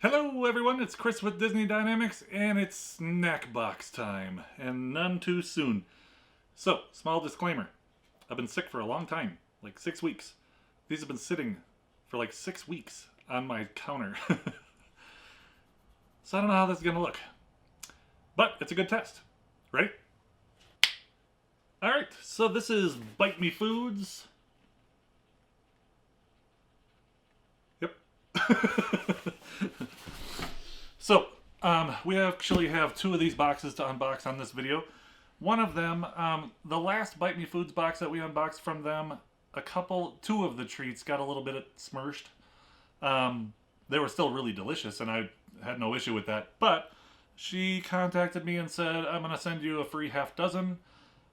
Hello everyone, it's Chris with Disney Dynamicks, and it's snack box time, and none too soon. So, small disclaimer. I've been sick for a long time, like 6 weeks. These have been sitting for like 6 weeks on my counter. So I don't know how this is going to look. But it's a good test. Ready? Alright, so this is Bite Me Foods. Yep. So, we actually have 2 of these boxes to unbox on this video. One of them, the last Bite Me Foods box that we unboxed from them, 2 of the treats got a little bit smirched. They were still really delicious, and I had no issue with that. But she contacted me and said, I'm going to send you a free half dozen,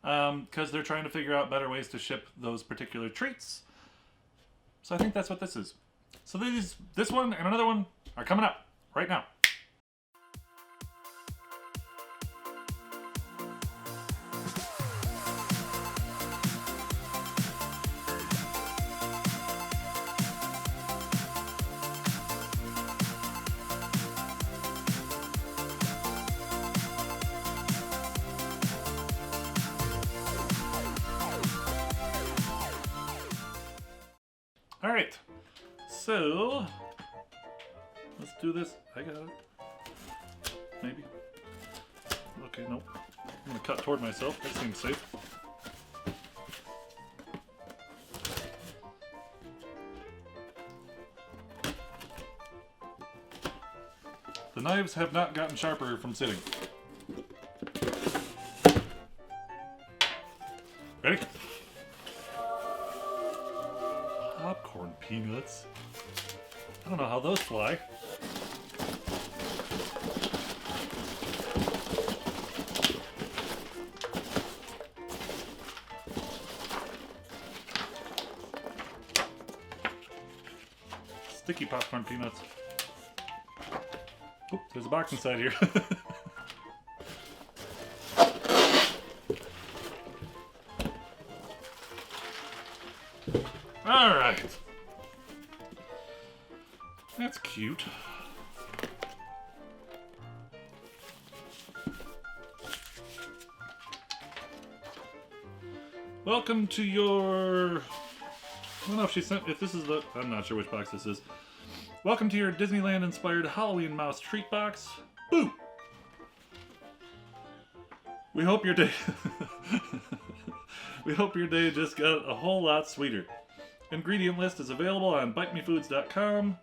because they're trying to figure out better ways to ship those particular treats. So I think that's what this is. So this one and another one are coming up right now. Alright, so let's do this. I got it. Maybe. Okay, nope. I'm gonna cut toward myself. That seems safe. The knives have not gotten sharper from sitting. Ready? Popcorn peanuts. I don't know how those fly. Sticky popcorn peanuts. Oop, there's a box inside here. Alright. That's cute. Welcome to your... I don't know if she sent... If this is the... I'm not sure which box this is. Welcome to your Disneyland-inspired Halloween mouse treat box. Boo! We hope your day... We hope your day just got a whole lot sweeter. Ingredient list is available on bitemefoods.com.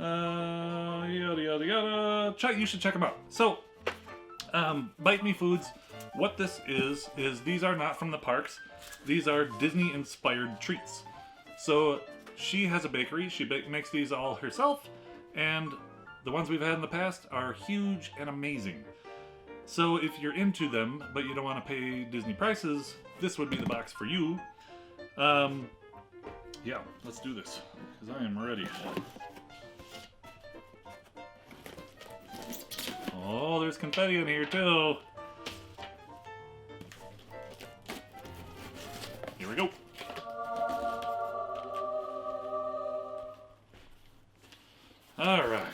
Yada yada yada. You should check them out. So, Bite Me Foods, what this is these are not from the parks. These are Disney-inspired treats. So, she has a bakery. She makes these all herself, and the ones we've had in the past are huge and amazing. So, if you're into them, but you don't want to pay Disney prices, this would be the box for you. Yeah, let's do this, because I am ready. Oh, there's confetti in here, too. Here we go. Alright.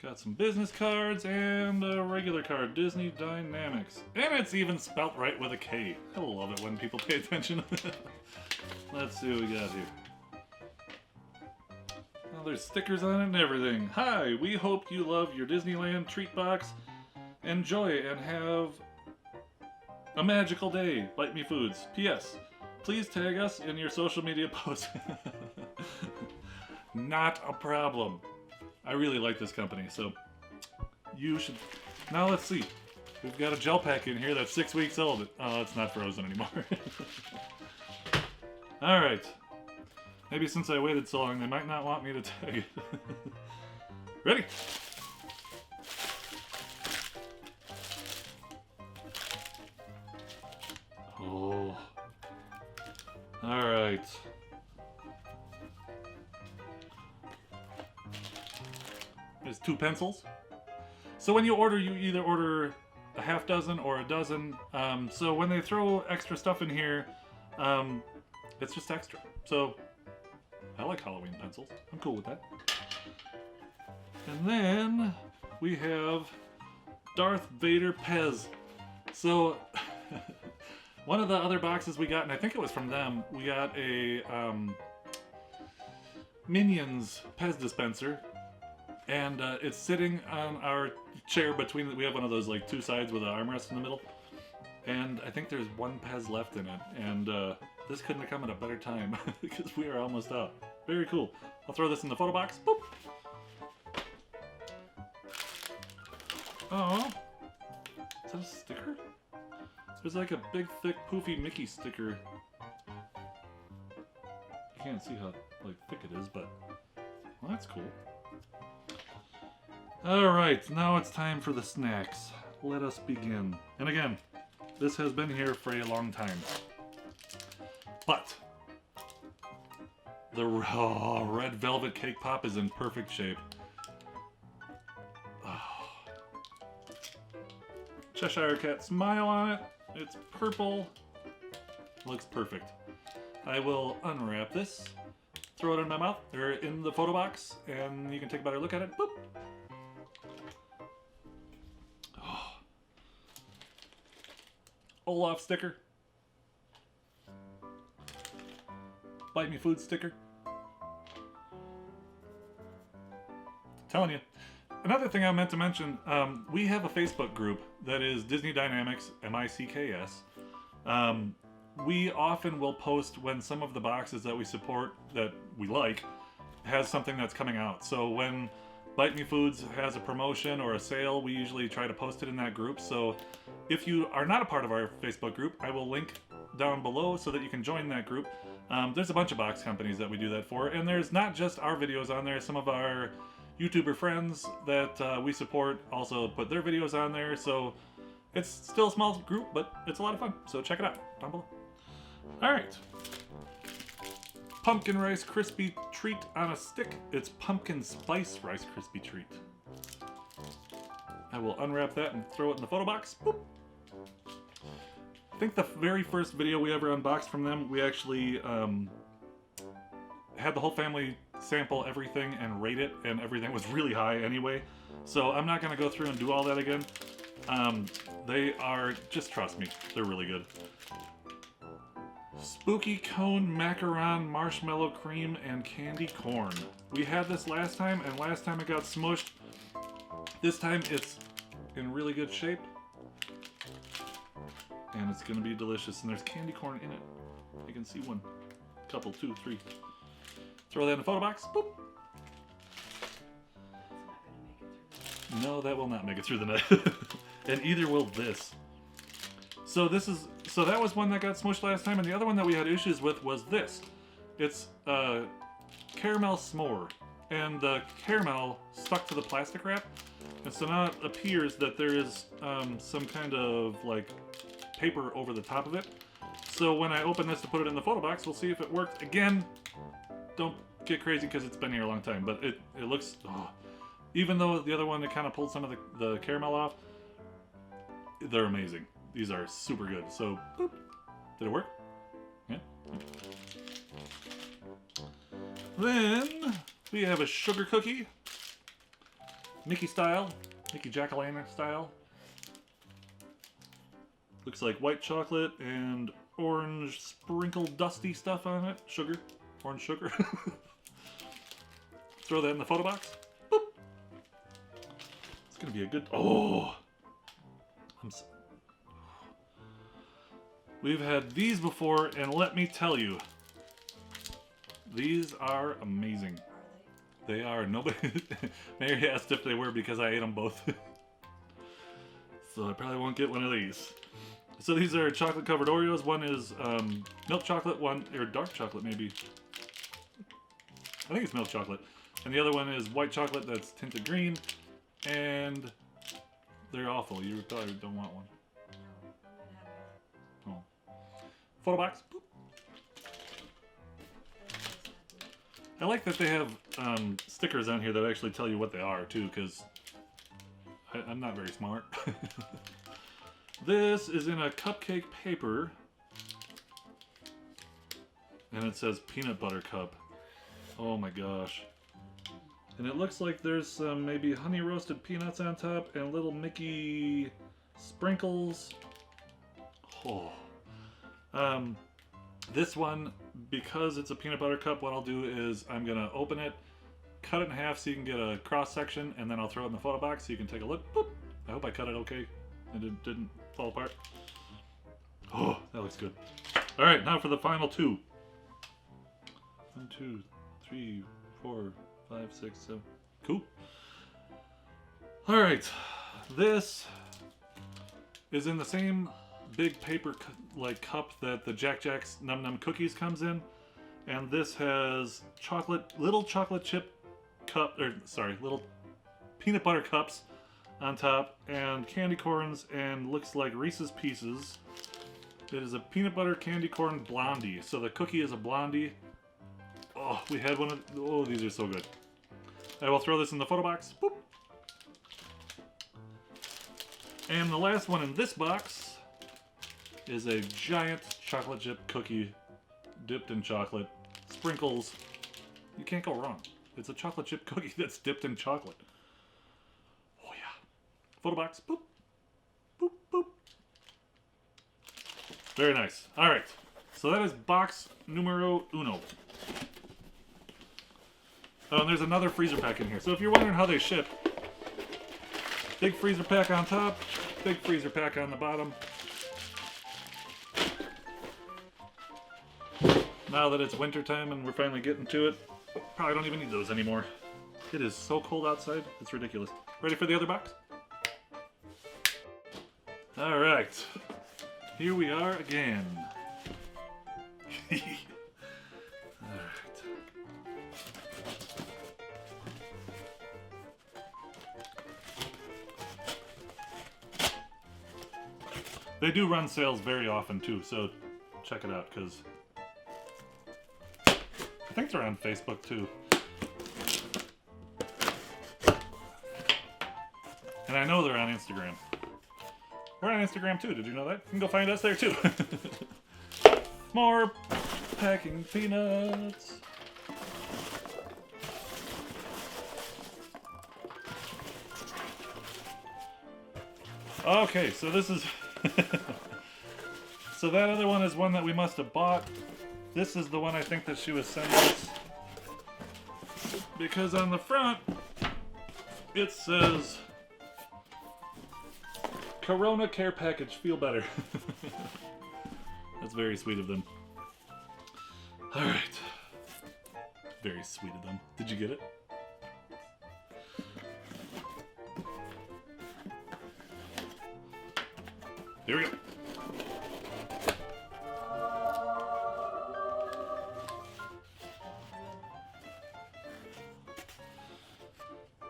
Got some business cards and a regular card, Disney Dynamicks. And it's even spelt right with a K. I love it when people pay attention. Let's see what we got here. Well, there's stickers on it and everything. Hi, we hope you love your Disneyland treat box. Enjoy and have a magical day. Bite Me Foods. P.S. Please tag us in your social media posts. Not a problem. I really like this company, so you should... Now let's see. We've got a gel pack in here that's 6 weeks old. Oh, it's not frozen anymore. Alright. Maybe since I waited so long, they might not want me to tag it. Ready? Oh. Alright. There's 2 pencils. So when you order, you either order a half dozen or a dozen. So when they throw extra stuff in here, it's just extra. So I like Halloween pencils. I'm cool with that. And then we have Darth Vader Pez. So one of the other boxes we got, and I think it was from them, we got a Minions Pez dispenser, and it's sitting on our chair between. We have one of those like two sides with an armrest in the middle, and I think there's one Pez left in it, and this couldn't have come at a better time because we are almost out. Very cool. I'll throw this in the photo box. Boop. Oh, is that a sticker? There's like a big, thick, poofy Mickey sticker. You can't see how like thick it is, but well, that's cool. Alright, now it's time for the snacks. Let us begin. And again, this has been here for a long time. But the red velvet cake pop is in perfect shape. Oh. Cheshire Cat smile on it. It's purple. Looks perfect. I will unwrap this, throw it in my mouth. They're in the photo box, and you can take a better look at it. Boop. Oh. Olaf sticker. Bite Me Food sticker. Telling you. Another thing I meant to mention, we have a Facebook group that is Disney Dynamicks, M-I-C-K-S. We often will post when some of the boxes that we support, that we like, has something that's coming out. So when Bite Me Foods has a promotion or a sale, we usually try to post it in that group. So if you are not a part of our Facebook group, I will link down below so that you can join that group. There's a bunch of box companies that we do that for, and there's not just our videos on there. Some of our YouTuber friends that we support also put their videos on there, so it's still a small group, but it's a lot of fun, so check it out down below. Alright. Pumpkin Rice Crispy Treat on a stick. It's Pumpkin Spice Rice Crispy Treat. I will unwrap that and throw it in the photo box. Boop. I think the very first video we ever unboxed from them, we actually had the whole family sample everything and rate it, and everything was really high anyway. So I'm not going to go through and do all that again. They are, just trust me, they're really good. Spooky Cone Macaron Marshmallow Cream and Candy Corn. We had this last time, and last time it got smushed. This time it's in really good shape. And it's going to be delicious. And there's candy corn in it. You can see one. Couple, two, three. Throw that in the photo box. Boop. No, that will not make it through the net. And either will this. So that was one that got smushed last time, and the other one that we had issues with was this. It's caramel s'more, and the caramel stuck to the plastic wrap, and so now it appears that there is some kind of like paper over the top of it. So when I open this to put it in the photo box, we'll see if it worked. Again, don't get crazy because it's been here a long time, but it looks, even though the other one, it kind of pulled some of the caramel off, they're amazing. These are super good. So, boop. Did it work? Yeah. Then we have a sugar cookie, Mickey style, Mickey Jack-o'-lantern style. Looks like white chocolate and orange sprinkled dusty stuff on it. Sugar, orange sugar. Throw that in the photo box. Boop. It's gonna be a good. Oh. We've had these before, and let me tell you, these are amazing. They are. Nobody. Mary asked if they were because I ate them both. So I probably won't get one of these. So these are chocolate covered Oreos. One is milk chocolate, one or dark chocolate maybe. I think it's milk chocolate. And the other one is white chocolate that's tinted green. And they're awful. You probably don't want one. Photo box. Boop. I like that they have stickers on here that actually tell you what they are too, because I'm not very smart. This is in a cupcake paper, and it says peanut butter cup. Oh my gosh. And it looks like there's some maybe honey roasted peanuts on top and little Mickey sprinkles. Oh. This one, because it's a peanut butter cup, what I'll do is I'm gonna open it, cut it in half so you can get a cross section, and then I'll throw it in the photo box so you can take a look. Boop. I hope I cut it okay and it didn't fall apart. Oh, that looks good. All right, now for the final two. 1, 2, 3, 4, 5, 6, 7. Cool. All right, this is in the same big paper like cup that the Jack Jack's Num Num cookies comes in, and this has little chocolate chip cup, or sorry, little peanut butter cups on top, and candy corns, and looks like Reese's Pieces. It is a peanut butter candy corn blondie, so the cookie is a blondie. Oh, we had one of, oh, these are so good. I will throw this in the photo box. Boop. And the last one in this box is a giant chocolate chip cookie dipped in chocolate. Sprinkles. You can't go wrong. It's a chocolate chip cookie that's dipped in chocolate. Oh yeah. Photo box. Boop. Boop, boop. Very nice. Alright. So that is box numero uno. Oh, and there's another freezer pack in here. So if you're wondering how they ship, big freezer pack on top, big freezer pack on the bottom. Now that it's wintertime and we're finally getting to it, probably don't even need those anymore. It is so cold outside, it's ridiculous. Ready for the other box? Alright, here we are again. Alright. They do run sales very often too, so check it out, because I think they're on Facebook too. And I know they're on Instagram. We're on Instagram too, did you know that? You can go find us there too. More packing peanuts. Okay, so this is... So that other one is one that we must have bought. This is the one I think that she was sending us. Because on the front, it says, Corona Care Package, feel better. That's very sweet of them. Alright. Very sweet of them. Did you get it? Here we go.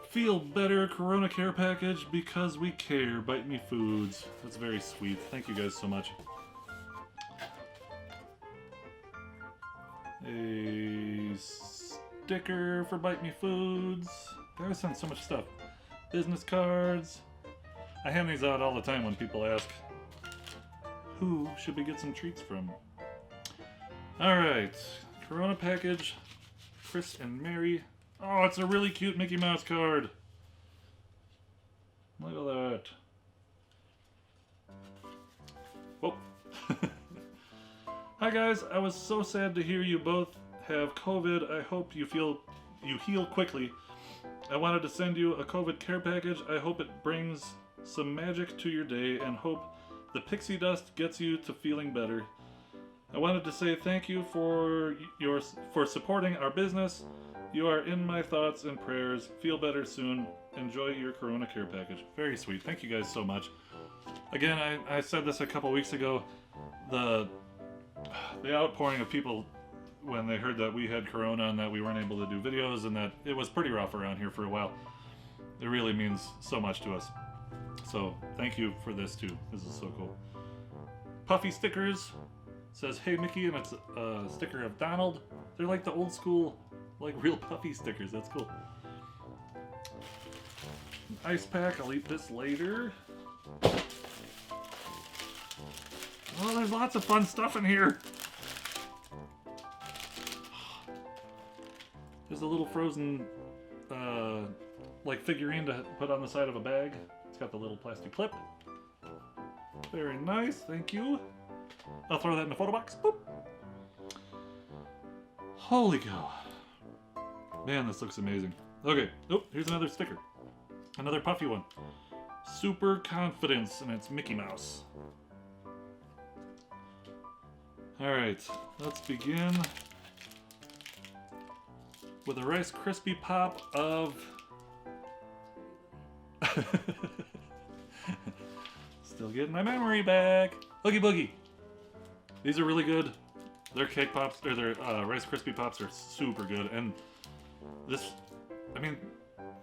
Feel better Corona Care Package because we care. Bite Me Foods. That's very sweet. Thank you guys so much. A sticker for Bite Me Foods. They always send so much stuff. Business cards. I hand these out all the time when people ask, who should we get some treats from? Alright. Corona package. Chris and Mary. Oh, it's a really cute Mickey Mouse card. Look at that. Whoa. Hi guys, I was so sad to hear you both have COVID. I hope you heal quickly. I wanted to send you a COVID care package. I hope it brings some magic to your day and hope the pixie dust gets you to feeling better. I wanted to say thank you for supporting our business. You are in my thoughts and prayers. Feel better soon. Enjoy your Corona Care Package. Very sweet. Thank you guys so much. Again, I said this a couple weeks ago. The outpouring of people when they heard that we had Corona and that we weren't able to do videos and that it was pretty rough around here for a while. It really means so much to us. So thank you for this too. This is so cool. Puffy stickers. Says, hey Mickey, and it's a sticker of Donald. They're like the old school, like real puffy stickers. That's cool. An ice pack. I'll eat this later. Oh, there's lots of fun stuff in here. a little frozen, like figurine to put on the side of a bag. It's got the little plastic clip. Very nice, thank you. I'll throw that in the photo box. Boop. Holy cow. Man, this looks amazing. Okay, oh, here's another sticker. Another puffy one. Super Confidence, and it's Mickey Mouse. Alright, let's begin with a Rice Krispie Pop of... Still getting my memory back. Oogie Boogie. These are really good. Their cake pops, or their Rice Krispie Pops are super good. And this, I mean,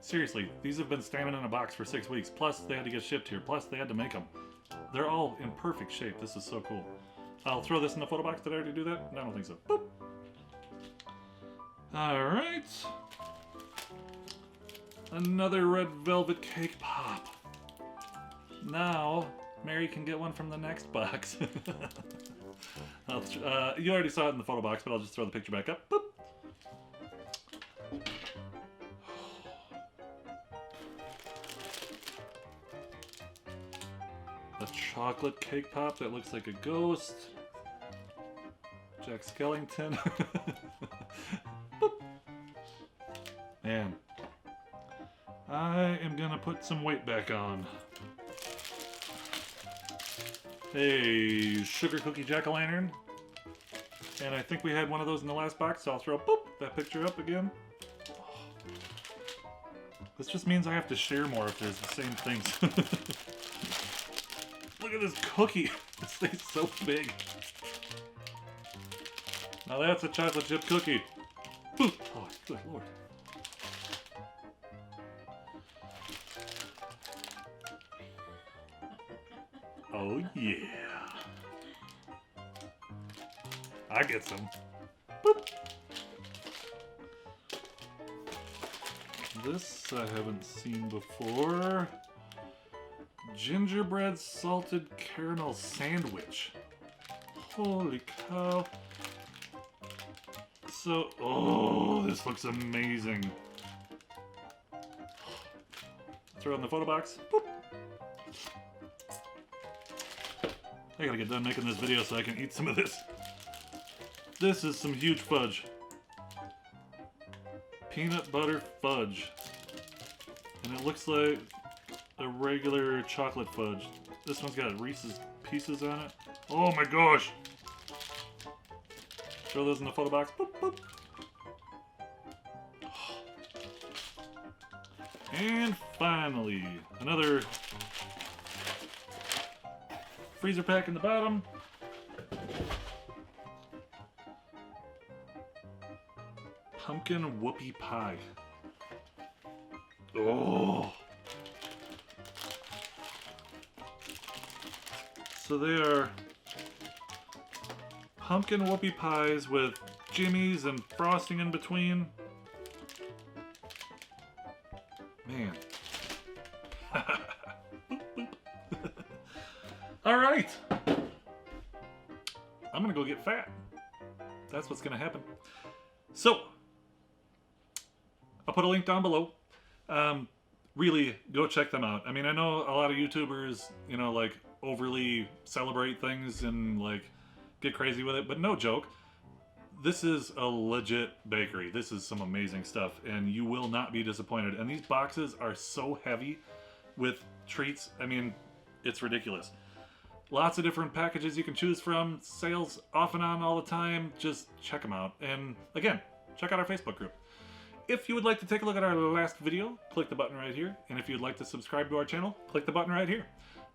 seriously, these have been standing in a box for 6 weeks. Plus, they had to get shipped here. Plus, they had to make them. They're all in perfect shape. This is so cool. I'll throw this in the photo box. Did I already do that? No, I don't think so. Boop. Alright. Another red velvet cake pop. Now, Mary can get one from the next box. You already saw it in the photo box, but I'll just throw the picture back up. Boop. A chocolate cake pop that looks like a ghost. Jack Skellington. Boop. Man. I am gonna put some weight back on. A sugar cookie jack-o'-lantern. And I think we had one of those in the last box, so I'll throw boop, that picture up again. This just means I have to share more if there's the same things. Look at this cookie. This thing's so big. Now that's a chocolate chip cookie. Boop. Oh, good lord. Oh yeah. I get some. Boop. This I haven't seen before. Gingerbread salted caramel sandwich. Holy cow. So, oh, this looks amazing. Throw it in the photo box. Boop. I gotta get done making this video so I can eat some of this. This is some huge fudge. Peanut butter fudge. And it looks like a regular chocolate fudge. This one's got Reese's Pieces on it. Oh my gosh! Throw those in the photo box. Boop, boop. And finally, another freezer pack in the bottom. Pumpkin whoopie pie. Oh. So they are pumpkin whoopie pies with jimmies and frosting in between. Man. Boop, boop. All right. I'm gonna go get fat. That's what's gonna happen. So, I'll put a link down below. Really, go check them out. I mean, I know a lot of YouTubers, you know, like overly celebrate things and like get crazy with it, but no joke. This is a legit bakery. This is some amazing stuff, and you will not be disappointed. And these boxes are so heavy with treats. I mean, it's ridiculous. Lots of different packages you can choose from. Sales off and on all the time. Just check them out. And again, check out our Facebook group. If you would like to take a look at our last video, click the button right here. And if you'd like to subscribe to our channel, click the button right here.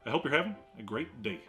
I hope you're having a great day.